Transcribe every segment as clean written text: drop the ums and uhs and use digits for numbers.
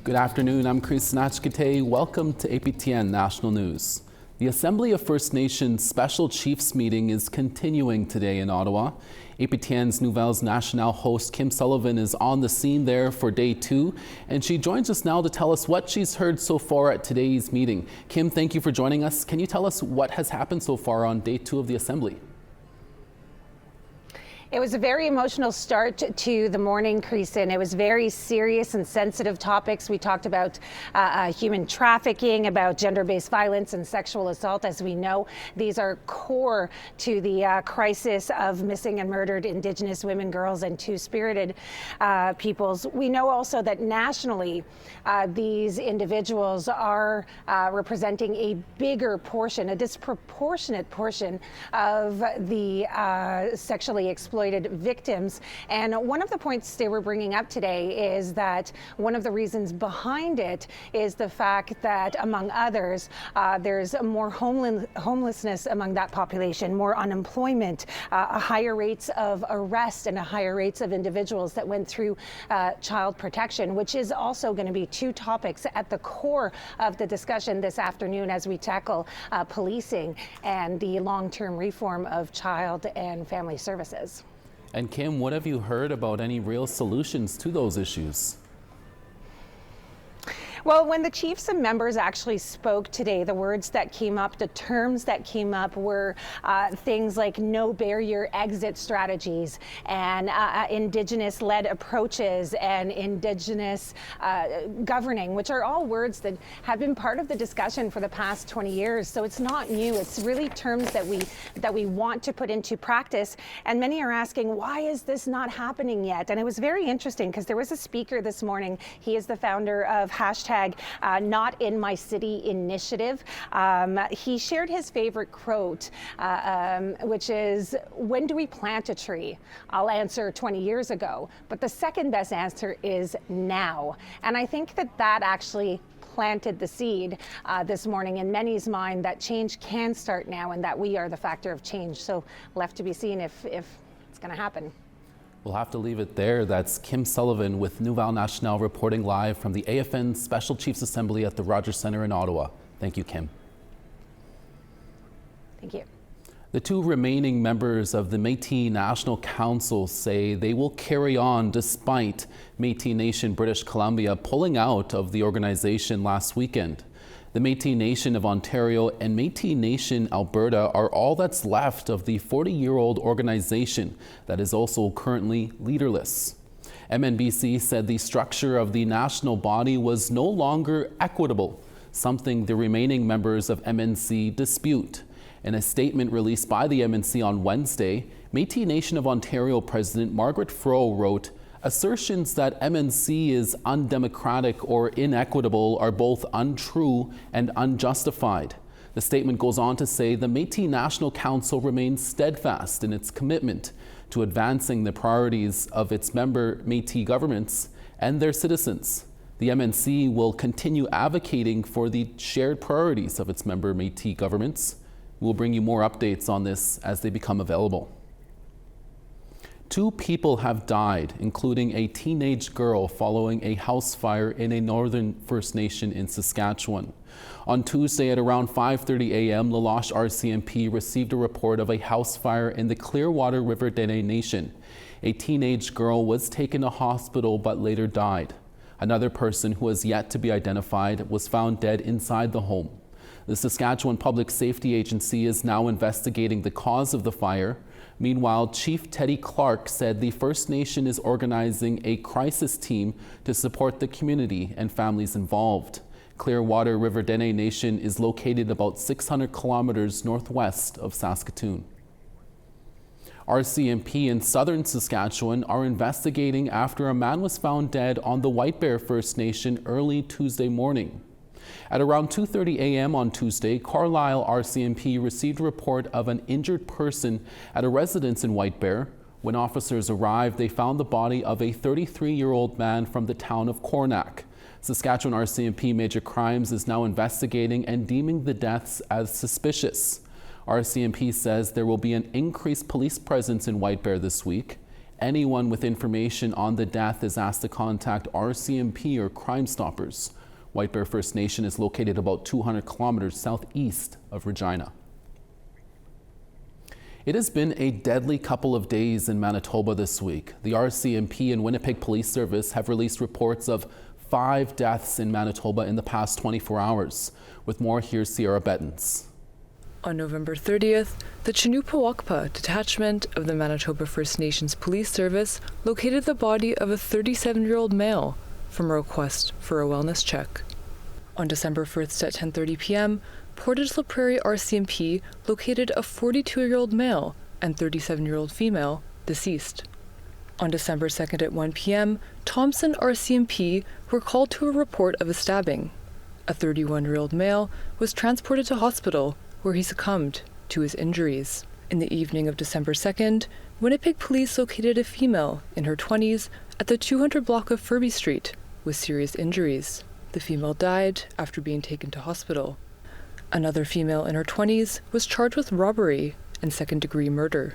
Good afternoon, I'm Chris Snatchkate. Welcome to APTN National News. The Assembly of First Nations Special Chiefs meeting is continuing today in Ottawa. APTN's Nouvelles National host Kim Sullivan is on the scene there for day 2, and she joins us now to tell us what she's heard so far at today's meeting. Kim, thank you for joining us. Can you tell us what has happened so far on day 2 of the Assembly? It was a very emotional start to the morning, Creason. It was very serious and sensitive topics. We talked about human trafficking, about gender-based violence and sexual assault. As we know, these are core to the crisis of missing and murdered Indigenous women, girls, and Two-Spirited peoples. We know also that nationally, these individuals are representing a bigger portion, a disproportionate portion of the sexually exploited victims. And one of the points they were bringing up today is that one of the reasons behind it is the fact that, among others, there's more homelessness among that population, more unemployment, higher rates of arrest, and higher rates of individuals that went through child protection, which is also going to be two topics at the core of the discussion this afternoon as we tackle policing and the long-term reform of child and family services. And Kim, what have you heard about any real solutions to those issues? Well, when the chiefs and members actually spoke today, the words that came up, the terms that came up were things like no barrier exit strategies and Indigenous-led approaches and Indigenous governing, which are all words that have been part of the discussion for the past 20 years. So it's not new. It's really terms that we want to put into practice. And many are asking, why is this not happening yet? And it was very interesting because there was a speaker this morning. He is the founder of Not in My City initiative. He shared his favorite quote, which is, when do we plant a tree? I'll answer 20 years ago, but the second best answer is now. And I think that actually planted the seed this morning in many's mind that change can start now and that we are the factor of change. So left to be seen if it's going to happen. We'll have to leave it there. That's Kim Sullivan with Nouvelles National reporting live from the AFN Special Chiefs Assembly at the Rogers Centre in Ottawa. Thank you, Kim. Thank you. The 2 remaining members of the Métis National Council say they will carry on despite Métis Nation British Columbia pulling out of the organization last weekend. The Métis Nation of Ontario and Métis Nation Alberta are all that's left of the 40-year-old organization that is also currently leaderless. MNBC said the structure of the national body was no longer equitable, something the remaining members of MNC dispute. In a statement released by the MNC on Wednesday, Métis Nation of Ontario President Margaret Froh wrote, "Assertions that MNC is undemocratic or inequitable are both untrue and unjustified." The statement goes on to say the Métis National Council remains steadfast in its commitment to advancing the priorities of its member Métis governments and their citizens. The MNC will continue advocating for the shared priorities of its member Métis governments. We'll bring you more updates on this as they become available. 2 people have died, including a teenage girl, following a house fire in a northern First Nation in Saskatchewan. On Tuesday at around 5:30 a.m., La Loche RCMP received a report of a house fire in the Clearwater River Dene Nation. A teenage girl was taken to hospital but later died. Another person who has yet to be identified was found dead inside the home. The Saskatchewan Public Safety Agency is now investigating the cause of the fire. Meanwhile, Chief Teddy Clark said the First Nation is organizing a crisis team to support the community and families involved. Clearwater River Dene Nation is located about 600 kilometers northwest of Saskatoon. RCMP in southern Saskatchewan are investigating after a man was found dead on the White Bear First Nation early Tuesday morning. At around 2:30 a.m. on Tuesday, Carlisle RCMP received a report of an injured person at a residence in White Bear. When officers arrived, they found the body of a 33-year-old man from the town of Cornack. Saskatchewan RCMP Major Crimes is now investigating and deeming the deaths as suspicious. RCMP says there will be an increased police presence in White Bear this week. Anyone with information on the death is asked to contact RCMP or Crime Stoppers. White Bear First Nation is located about 200 kilometers southeast of Regina. It has been a deadly couple of days in Manitoba this week. The RCMP and Winnipeg Police Service have released reports of 5 deaths in Manitoba in the past 24 hours. With more, here's Sierra Bettens. On November 30th, the Chinupawakpa detachment of the Manitoba First Nations Police Service located the body of a 37-year-old male from a request for a wellness check. On December 1st at 10:30 p.m., Portage La Prairie RCMP located a 42-year-old male and 37-year-old female deceased. On December 2nd at 1 p.m., Thompson RCMP were called to a report of a stabbing. A 31-year-old male was transported to hospital where he succumbed to his injuries. In the evening of December 2nd, Winnipeg police located a female in her 20s at the 200 block of Furby Street with serious injuries. The female died after being taken to hospital. Another female in her 20s was charged with robbery and second-degree murder.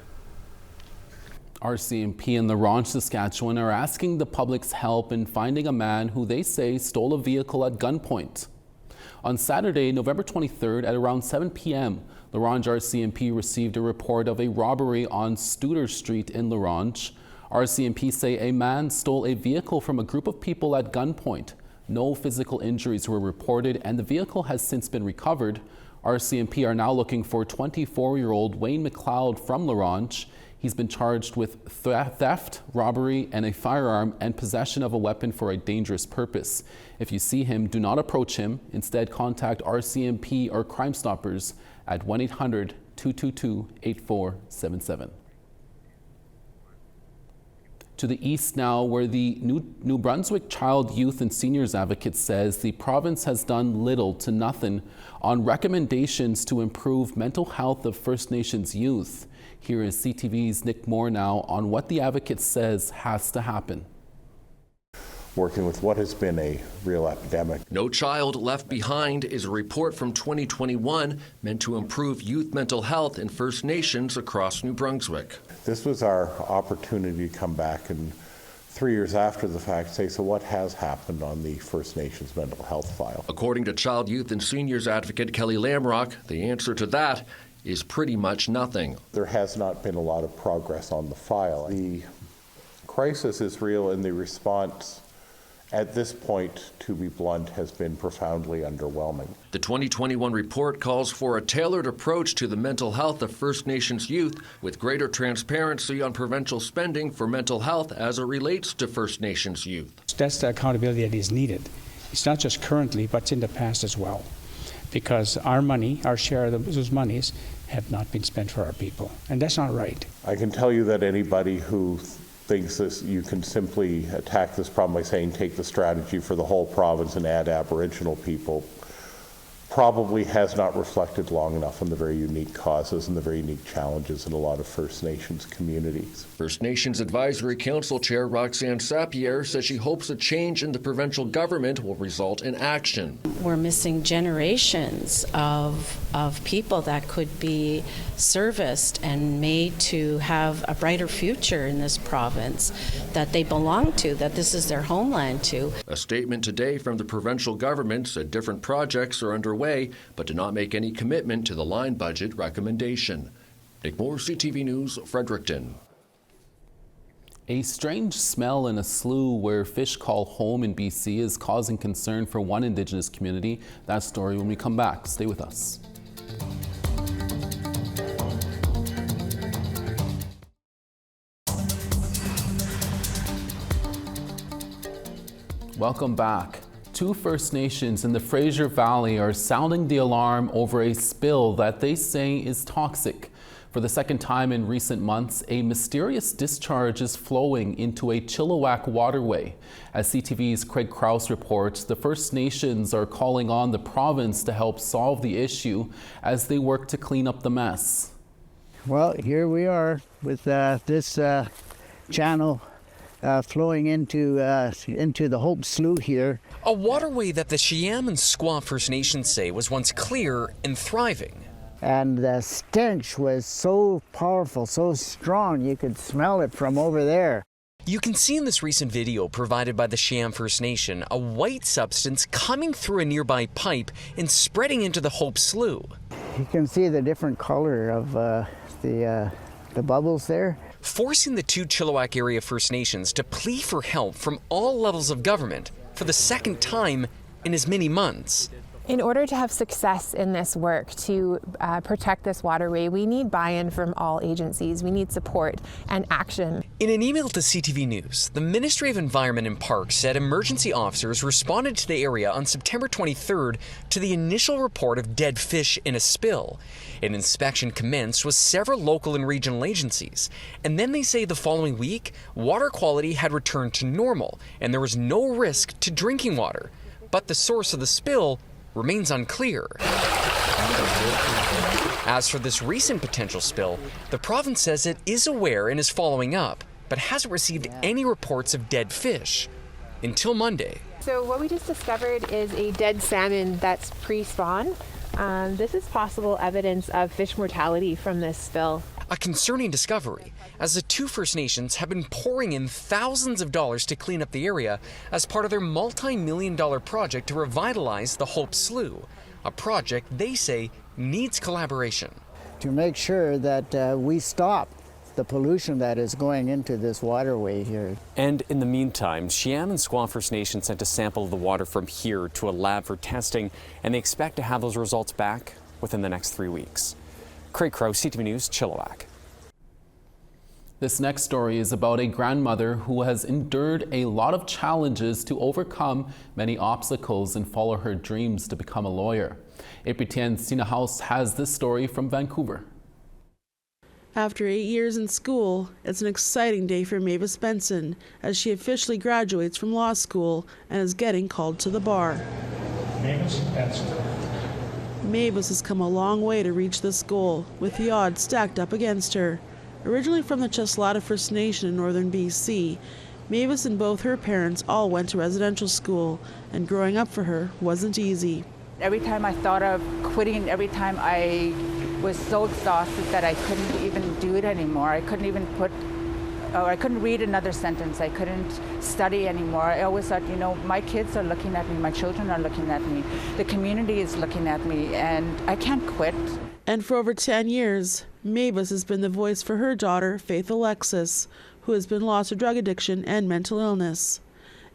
RCMP in La Ronge, Saskatchewan are asking the public's help in finding a man who they say stole a vehicle at gunpoint. On Saturday, November 23rd at around 7 p.m., La Ronge RCMP received a report of a robbery on Studer Street in La Ronge. RCMP say a man stole a vehicle from a group of people at gunpoint. No physical injuries were reported and the vehicle has since been recovered. RCMP are now looking for 24-year-old Wayne McLeod from La Ronge. He's been charged with theft, robbery, and a firearm and possession of a weapon for a dangerous purpose. If you see him, do not approach him. Instead, contact RCMP or Crime Stoppers at 1-800-222-8477. To the east now, where the New Brunswick Child, Youth and Seniors Advocate says the province has done little to nothing on recommendations to improve mental health of First Nations youth. Here is CTV's Nick Moore now on what the advocate says has to happen. Working with what has been a real epidemic. No Child Left Behind is a report from 2021 meant to improve youth mental health in First Nations across New Brunswick. This was our opportunity to come back and 3 years after the fact say, so what has happened on the First Nations mental health file? According to Child, Youth and Seniors Advocate Kelly Lamrock, the answer to that is pretty much nothing. There has not been a lot of progress on the file. The crisis is real and the response at this point, to be blunt, has been profoundly underwhelming. The 2021 report calls for a tailored approach to the mental health of First Nations youth with greater transparency on provincial spending for mental health as it relates to First Nations youth. That's the accountability that is needed. It's not just currently, but in the past as well. Because our money, our share of those monies, have not been spent for our people. And that's not right. I can tell you that anybody who thinks this, you can simply attack this problem by saying take the strategy for the whole province and add Aboriginal people, probably has not reflected long enough on the very unique causes and the very unique challenges in a lot of First Nations communities. First Nations Advisory Council Chair Roxanne Sapierre says she hopes a change in the provincial government will result in action. We're missing generations of people that could be serviced and made to have a brighter future in this province, that they belong to, that this is their homeland to. A statement today from the provincial government said different projects are underway, but did not make any commitment to the line budget recommendation. Nick Moore, CTV News, Fredericton. A strange smell in a slough where fish call home in BC is causing concern for one Indigenous community. That story when we come back. Stay with us. Welcome back. 2 First Nations in the Fraser Valley are sounding the alarm over a spill that they say is toxic. For the second time in recent months, a mysterious discharge is flowing into a Chilliwack waterway. As CTV's Craig Krause reports, the First Nations are calling on the province to help solve the issue as they work to clean up the mess. Well, here we are with this channel flowing into the Hope Slough here. A waterway that the Shiam and Squaw First Nations say was once clear and thriving. And the stench was so powerful, so strong, you could smell it from over there. You can see in this recent video provided by the Sham First Nation a white substance coming through a nearby pipe and spreading into the Hope Slough. You can see the different color of the bubbles there. Forcing the two Chilliwack area First Nations to plead for help from all levels of government for the second time in as many months. In order to have success in this work to protect this waterway, we need buy-in from all agencies. We need support and action. In an email to CTV News, the Ministry of Environment and Parks said emergency officers responded to the area on September 23rd to the initial report of dead fish in a spill. An inspection commenced with several local and regional agencies. And then they say the following week, water quality had returned to normal and there was no risk to drinking water. But the source of the spill remains unclear. As for this recent potential spill, the province says it is aware and is following up, but hasn't received any reports of dead fish until Monday. So what we just discovered is a dead salmon that's pre-spawn. This is possible evidence of fish mortality from this spill. A concerning discovery, as the two First Nations have been pouring in thousands of dollars to clean up the area as part of their multi-million-dollar project to revitalize the Hope Slough, a project they say needs collaboration. To make sure that we stop the pollution that is going into this waterway here. And in the meantime, Cheyenne and Squaw First Nation sent a sample of the water from here to a lab for testing, and they expect to have those results back within the next 3 weeks. Craig Crow, CTV News, Chilliwack. This next story is about a grandmother who has endured a lot of challenges to overcome many obstacles and follow her dreams to become a lawyer. APTN's Tina House has this story from Vancouver. After 8 years in school, it's an exciting day for Mavis Benson as she officially graduates from law school and is getting called to the bar. Mavis Benson. Mavis has come a long way to reach this goal, with the odds stacked up against her. Originally from the Cheslata First Nation in northern BC, Mavis and both her parents all went to residential school, and growing up for her wasn't easy. Every time I thought of quitting, every time I was so exhausted that I couldn't even do it anymore. I couldn't even I couldn't read another sentence. I couldn't study anymore. I always thought, you know, my kids are looking at me, my children are looking at me, the community is looking at me, and I can't quit. And for over 10 years, Mavis has been the voice for her daughter, Faith Alexis, who has been lost to drug addiction and mental illness.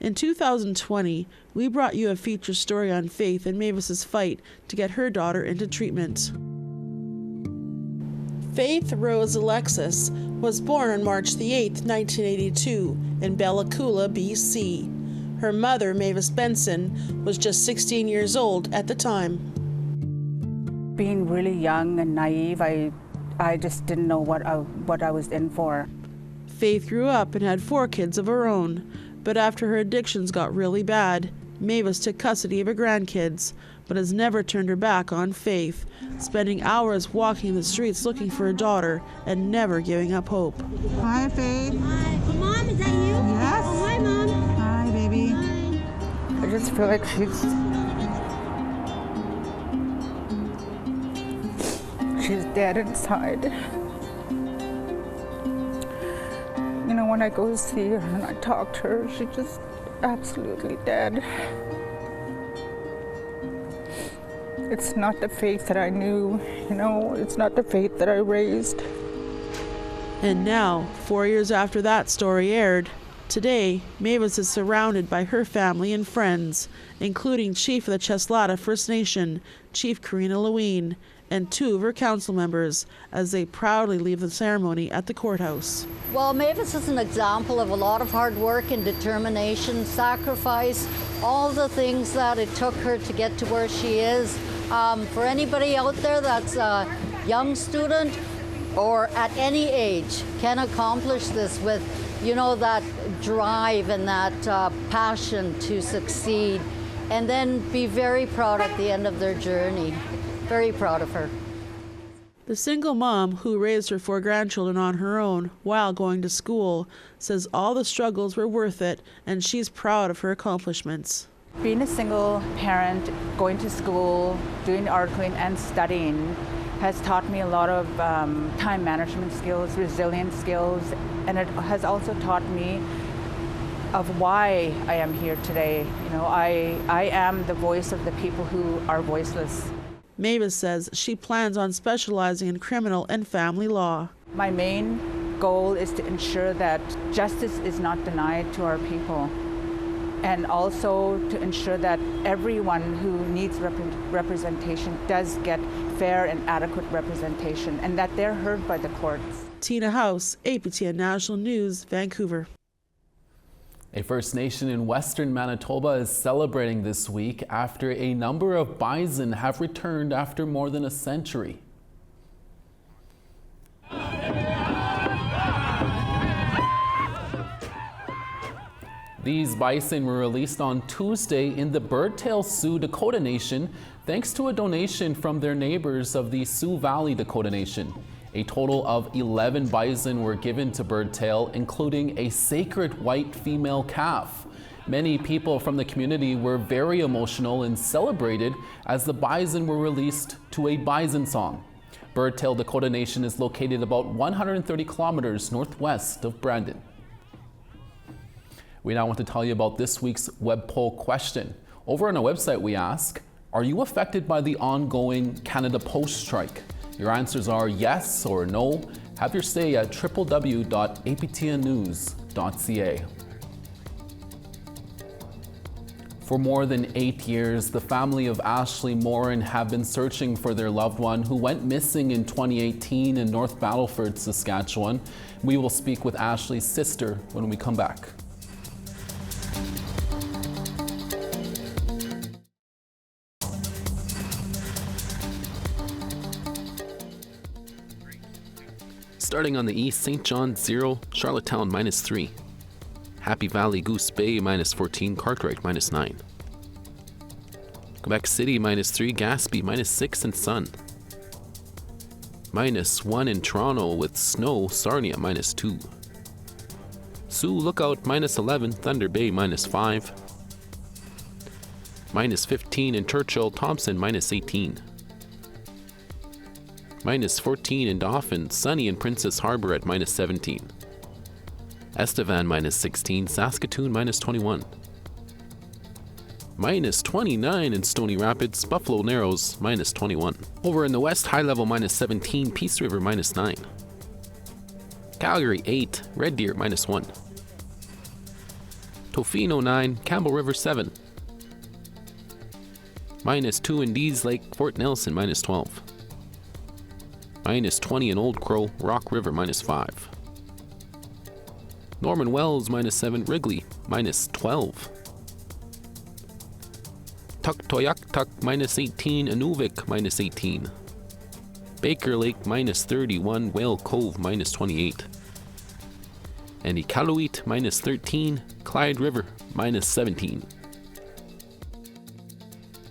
In 2020, we brought you a feature story on Faith and Mavis's fight to get her daughter into treatment. Faith Rose Alexis was born on March the 8th, 1982, in Bella Coola, BC. Her mother, Mavis Benson, was just 16 years old at the time. Being really young and naive, I just didn't know what I was in for. Faith grew up and had 4 kids of her own, but after her addictions got really bad, Mavis took custody of her grandkids, but has never turned her back on Faith, spending hours walking the streets looking for her daughter and never giving up hope. Hi, Faith. Hi. Mom, is that you? Yes. Oh, hi, Mom. Hi, baby. Hi. I just feel like she's dead inside. You know, when I go see her and I talk to her, she's just absolutely dead. It's not the Faith that I knew, you know, it's not the Faith that I raised. And now, 4 years after that story aired, today, Mavis is surrounded by her family and friends, including Chief of the Cheslata First Nation, Chief Karina Leween, and 2 of her council members, as they proudly leave the ceremony at the courthouse. Well, Mavis is an example of a lot of hard work and determination, sacrifice, all the things that it took her to get to where she is. For anybody out there that's a young student or at any age can accomplish this with, you know, that drive and that passion to succeed, and then be very proud at the end of their journey. Very proud of her. The single mom who raised her 4 grandchildren on her own while going to school says all the struggles were worth it, and she's proud of her accomplishments. Being a single parent, going to school, doing articling and studying, has taught me a lot of time management skills, resilience skills, and it has also taught me of why I am here today. You know, I am the voice of the people who are voiceless. Mavis says she plans on specializing in criminal and family law. My main goal is to ensure that justice is not denied to our people, and also to ensure that everyone who needs representation does get fair and adequate representation, and that they're heard by the courts. Tina House, APTN National News, Vancouver. A First Nation in Western Manitoba is celebrating this week after a number of bison have returned after more than a century. These bison were released on Tuesday in the Birdtail Sioux Dakota Nation thanks to a donation from their neighbors of the Sioux Valley Dakota Nation. A total of 11 bison were given to Birdtail, including a sacred white female calf. Many people from the community were very emotional and celebrated as the bison were released to a bison song. Birdtail Dakota Nation is located about 130 kilometers northwest of Brandon. We now want to tell you about this week's web poll question. Over on our website, we ask, are you affected by the ongoing Canada Post strike? Your answers are yes or no. Have your say at www.aptnnews.ca. For more than 8 years, the family of Ashley Morin have been searching for their loved one who went missing in 2018 in North Battleford, Saskatchewan. We will speak with Ashley's sister when we come back. Starting on the east, St. John 0, Charlottetown -3. Happy Valley, Goose Bay -14, Cartwright -9. Quebec City -3, Gaspé -6 and sun. -1 in Toronto with snow, Sarnia -2. Sioux Lookout -11, Thunder Bay -5. -15 in Churchill, Thompson -18. -14 in Dauphin, sunny in Princess Harbor at -17. Estevan -16, Saskatoon -21. -29 in Stony Rapids, Buffalo Narrows -21. Over in the west, high level -17, Peace River -9. Calgary 8, Red Deer -1. Tofino 9, Campbell River 7. -2 in Dees Lake, Fort Nelson -12. -20 in Old Crow, Rock River -5. Norman Wells -7, Wrigley -12. Tuktoyaktuk -18, Inuvik -18. Baker Lake -31, Whale Cove -28. And Iqaluit -13, Clyde River -17.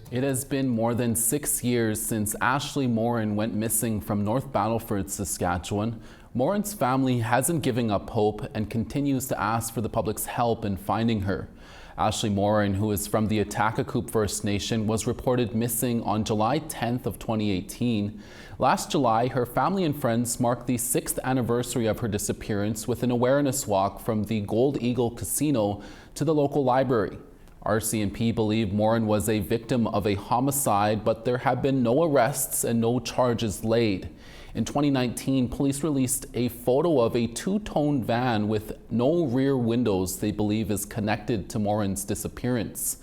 It has been more than 6 years since Ashley Morin went missing from North Battleford, Saskatchewan. Morin's family hasn't given up hope and continues to ask for the public's help in finding her. Ashley Morin, who is from the Atakakuk First Nation, was reported missing on July 10th of 2018. Last July, her family and friends marked the 6th anniversary of her disappearance with an awareness walk from the Gold Eagle Casino to the local library. RCMP believe Morin was a victim of a homicide, but there have been no arrests and no charges laid. In 2019, police released a photo of a two-tone van with no rear windows they believe is connected to Morin's disappearance.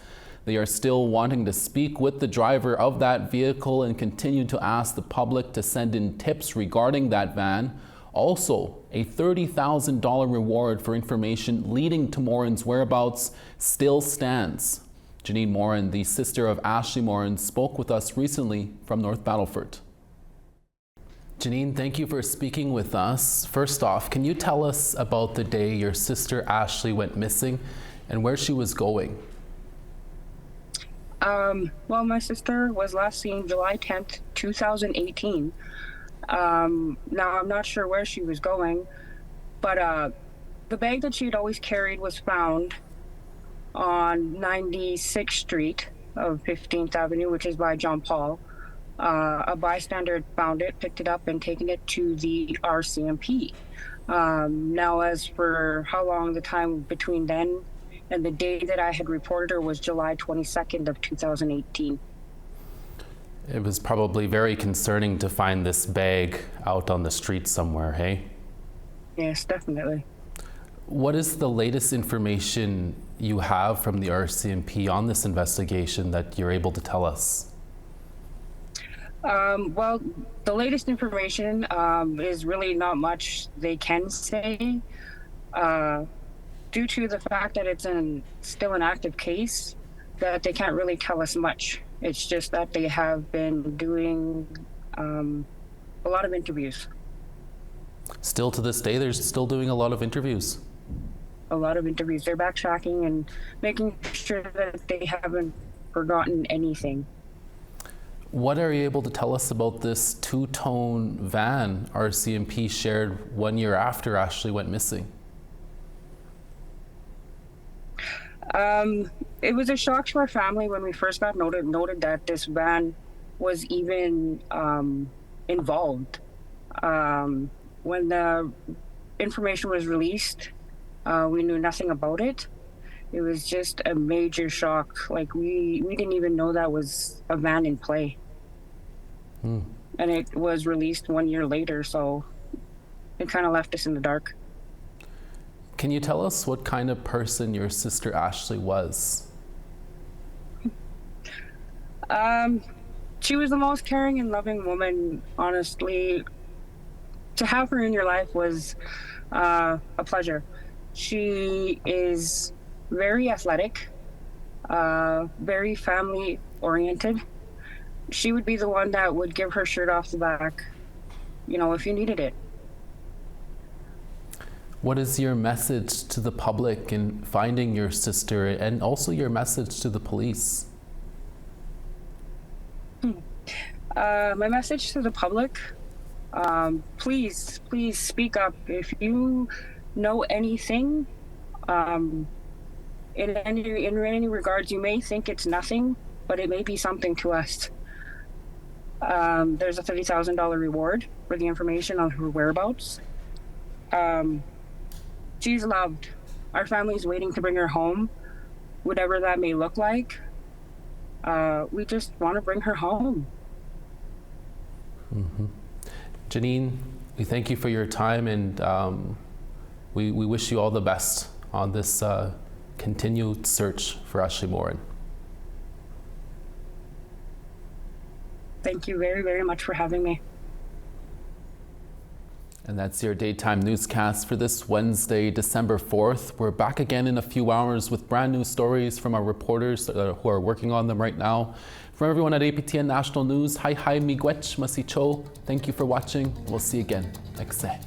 They are still wanting to speak with the driver of that vehicle and continue to ask the public to send in tips regarding that van. Also, a $30,000 reward for information leading to Morin's whereabouts still stands. Janine Morin, the sister of Ashley Morin, spoke with us recently from North Battleford. Janine, thank you for speaking with us. First off, can you tell us about the day your sister Ashley went missing and where she was going? Well, my sister was last seen July 10th, 2018. Now, I'm not sure where she was going, but the bag that she'd always carried was found on 96th Street of 15th Avenue, which is by John Paul. A bystander found it, picked it up, and taken it to the RCMP. Now, as for how long the time between then and the day that I had reported her was July 22nd of 2018. It was probably very concerning to find this bag out on the street somewhere, hey? Yes, definitely. What is the latest information you have from the RCMP on this investigation that you're able to tell us? Well, the latest information is really not much they can say. Due to the fact that it's still an active case, that they can't really tell us much. It's just that they have been doing a lot of interviews. Still to this day, they're still doing a lot of interviews. A lot of interviews. They're backtracking and making sure that they haven't forgotten anything. What are you able to tell us about this two-tone van RCMP shared 1 year after Ashley went missing? It was a shock to our family when we first got noted that this van was even involved. When the information was released, we knew nothing about it. It was just a major shock. Like we didn't even know that was a van in play. And it was released 1 year later, so it kind of left us in the dark. Can you tell us what kind of person your sister Ashley was? She was the most caring and loving woman, honestly. To have her in your life was a pleasure. She is very athletic, very family oriented. She would be the one that would give her shirt off the back, you know, if you needed it. What is your message to the public in finding your sister, and also your message to the police? My message to the public, please speak up. If you know anything, in any regards, you may think it's nothing, but it may be something to us. There's a $30,000 reward for the information on her whereabouts. She's loved. Our family's waiting to bring her home, whatever that may look like. We just want to bring her home. Janine, we thank you for your time, and we wish you all the best on this continued search for Ashley Morin. Thank you very, very much for having me. And that's your daytime newscast for this Wednesday, December 4th. We're back again in a few hours with brand new stories from our reporters who are working on them right now. From everyone at APTN National News, hi miigwech masicho. Thank you for watching. We'll see you again next day.